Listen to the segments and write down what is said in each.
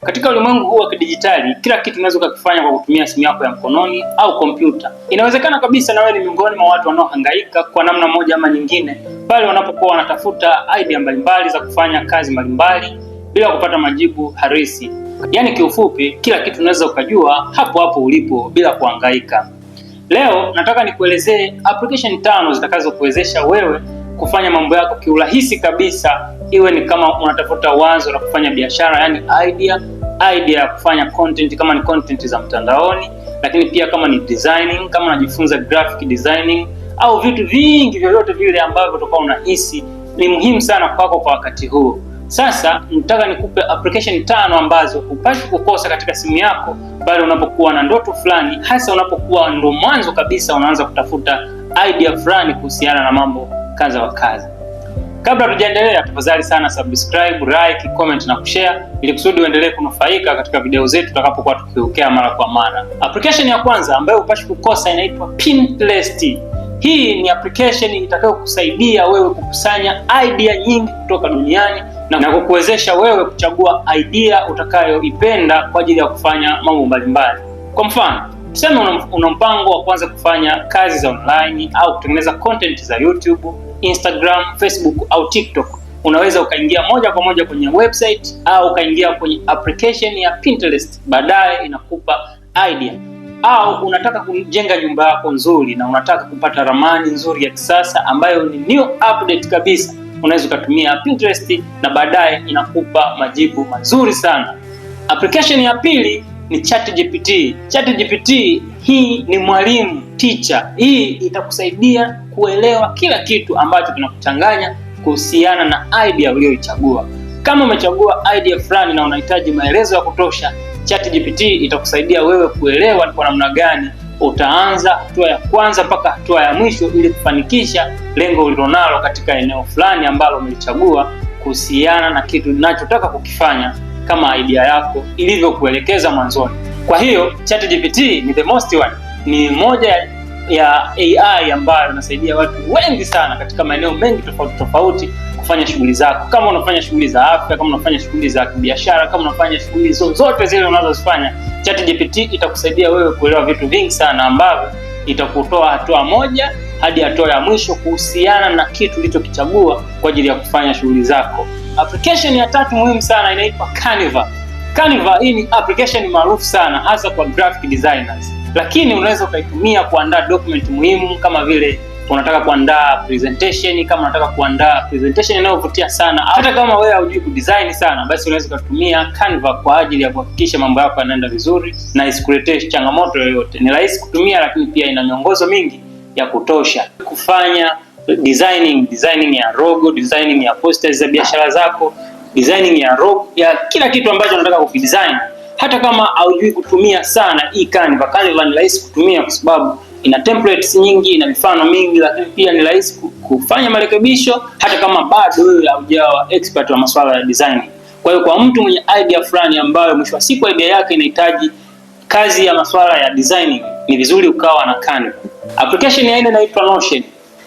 Katika ulimwengu huu wa kidijitali, kila kitu unaweza kukifanya kwa kutumia simu yako ya mkononi au kompyuta. Inawezekana kabisa na wewe ni miongoni mwa watu wanaohangaika kwa namna moja ama nyingine pale wanapokuwa wanatafuta idea mbalimbali za kufanya kazi mbalimbali bila kupata majibu halisi. Yaani kiufupi, kila kitu unaweza ukajua hapo hapo ulipo bila kuhangaika. Leo nataka nikuelezee application 5 zitakazokuwezesha wewe kufanya mambo yako kiurahisi kabisa, iwe ni kama unatafuta wazo la kufanya biashara, yani idea ya kufanya content, kama ni content za mtandaoni, lakini pia kama ni designing, kama unajifunza graphic designing au vitu vingi vyovyote vile ambavyo utakuwa unahisi ni muhimu sana kwako kwa wakati huu. Sasa nataka nikupe application 5 ambazo hupaswi kukosa katika simu yako pale unapokuwa na ndoto fulani, hasa unapokuwa ndo mwanzo kabisa unaanza kutafuta idea fulani kuhusiana na mambo kadha wa kadha. Kabla tujaendelea, tafadhali sana subscribe, like, comment na kushare ili kusudi uendelee kunufaika katika video zetu tutakapokuwa tukiwekea mara kwa mara. Application ya kwanza ambayo hupaswi kukosa inaitwa Pinterest. Hii ni application itakayokusaidia wewe kukusanya idea nyingi kutoka duniani na kukuwezesha wewe kuchagua idea utakayoipenda kwa ajili ya kufanya mambo mbalimbali. Kwa mfano, tuseme una mpango wa kuanza kufanya kazi za online au kutengeneza content za YouTube, Instagram, Facebook au TikTok. Unaweza ukaingia moja kwa moja kwenye website au ukaingia kwenye application ya Pinterest, baadaye inakupa idea. Au unataka kujenga nyumba yako nzuri na unataka kupata ramani nzuri ya kisasa ambayo ni new update kabisa, unaweza ukatumia Pinterest na baadaye inakupa majibu mazuri sana. Application ya pili ni ChatGPT. ChatGPT hii ni mwalimu, teacher. Hii itakusaidia kuelewa kila kitu ambacho kinakuchanganya kuhusiana na idea uliyoichagua. Kama umechagua idea fulani na unahitaji maelezo ya kutosha, ChatGPT itakusaidia wewe kuelewa ni kwa namna gani utaanza hatua ya kwanza mpaka hatua ya mwisho ili kufanikisha lengo ulilonalo katika eneo fulani ambalo umelichagua kuhusiana na kitu unachotaka kukifanya kama idea yako ilivyokuelekeza mwanzoni. Kwa hiyo ChatGPT ni the most one, ni moja ya AI ambayo inasaidia watu wengi sana katika maeneo mengi tofauti tofauti kufanya shughuli zako. Kama unafanya shughuli za afya, kama unafanya shughuli za biashara, kama unafanya shughuli zote zile unazozifanya, ChatGPT itakusaidia wewe kuelewa vitu vingi sana ambavyo itakutoa hatua moja hadi hatua ya mwisho kuhusiana na kitu ulichokichagua kwa ajili ya kufanya shughuli zako. Application ya tatu muhimu sana inaitwa Canva. Canva hii ni application maarufu sana hasa kwa graphic designers. Lakini unaweza ukaitumia kuandaa document muhimu kama vile unataka kuandaa presentation, kama unataka kuandaa presentation inayovutia sana. Hata kama wewe hujui kudesign sana, basi unaweza kutumia Canva kwa ajili ya kuhakikisha mambo yako yanaenda vizuri na isikuletee changamoto yoyote. Ni rahisi kutumia, lakini pia ina miongozo mingi ya kutosha kufanya designing ya logo, designing ya posters za biashara zako, designing ya kila kitu ambacho unataka kukidesign. Hata kama haujui kutumia sana hii Canva ni rahisi kutumia kwa sababu ina templates nyingi, ina mifano mingi, lakini pia ni rahisi kufanya marekebisho hata kama bado wewe haujawa expert wa masuala ya design. Kwa hiyo kwa mtu mwenye idea fulani ambayo mwisho wa siku idea yake inahitaji kazi ya masuala ya designing, ni vizuri ukawa na Canva. Application ya nne inaitwa Notion.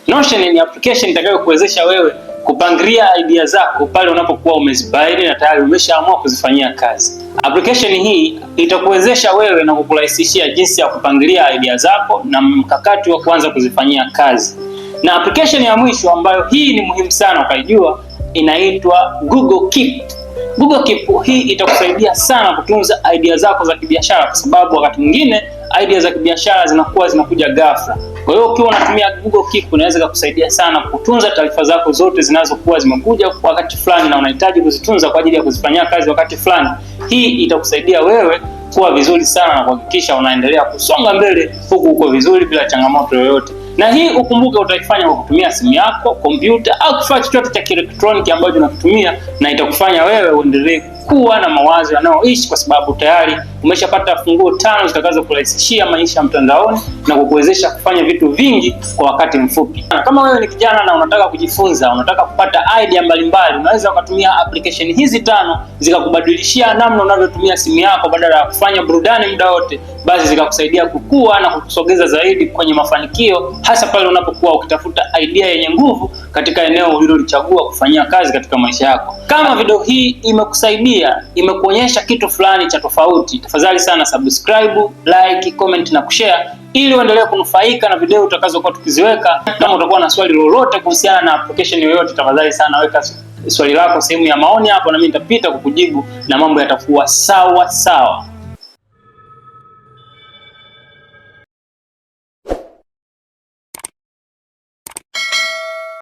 Notion ni application itakayokuwezesha wewe kupangilia idea zako pale unapokuwa umezibaini na tayari umeshaamua kuzifanyia kazi. Application hii itakuwezesha wewe na kukurahisishia jinsi ya kupangilia idea zako na mkakati wa kuanza kuzifanyia kazi. Na application ya mwisho ambayo hii ni muhimu sana ukaijua inaitwa Google Keep. Google Keep hii itakusaidia sana kutunza idea zako za kibiashara kwa sababu wakati mwingine idea za kibiashara zinakuja ghafla. Kwa hiyo ukiwa unatumia Google Keep unaweza kukusaidia sana kutunza taarifa zako zote zinazokuwa zimekuja wakati fulani na unahitaji kuzitunza kwa ajili ya kuzifanyia kazi wakati fulani. Hii itakusaidia wewe kuwa vizuri sana na kuhakikisha unaendelea kusonga mbele huku uko vizuri bila changamoto yoyote. Na hii ukumbuke utaifanya kwa kutumia simu yako, kompyuta au kifaa chochote cha kielektroniki ambacho unakitumia, na itakufanya wewe uendelee kuwa na mawazo yanayoishi kwa sababu tayari umeshapata funguo 5 zitakazo kurahisishia maisha mtandaoni na kukuwezesha kufanya vitu vingi kwa wakati mfupi. Na kama wewe ni kijana na unataka kujifunza, unataka kupata idea mbalimbali, unaweza ukatumia application hizi 5 zikakubadilishia namna unavyotumia simu yako. Badala ya kufanya burudani muda wote, basi zikakusaidia kukua na kukusogeza zaidi kwenye mafanikio, hasa pale unapokuwa ukitafuta idea yenye nguvu katika eneo ulilolichagua kufanyia kazi katika maisha yako. Kama video hii imekusaidia, imekuonyesha kitu fulani cha tofauti, tafadhali sana subscribe, like, comment na kushare ili uendelee kunufaika na video utakazokuwa tukiziweka. Kama utakuwa na swali lolote kuhusiana na application yoyote, tafadhali sana weka swali lako sehemu ya maoni hapo, na mimi nitapita kukujibu na mambo yatakuwa sawa sawa.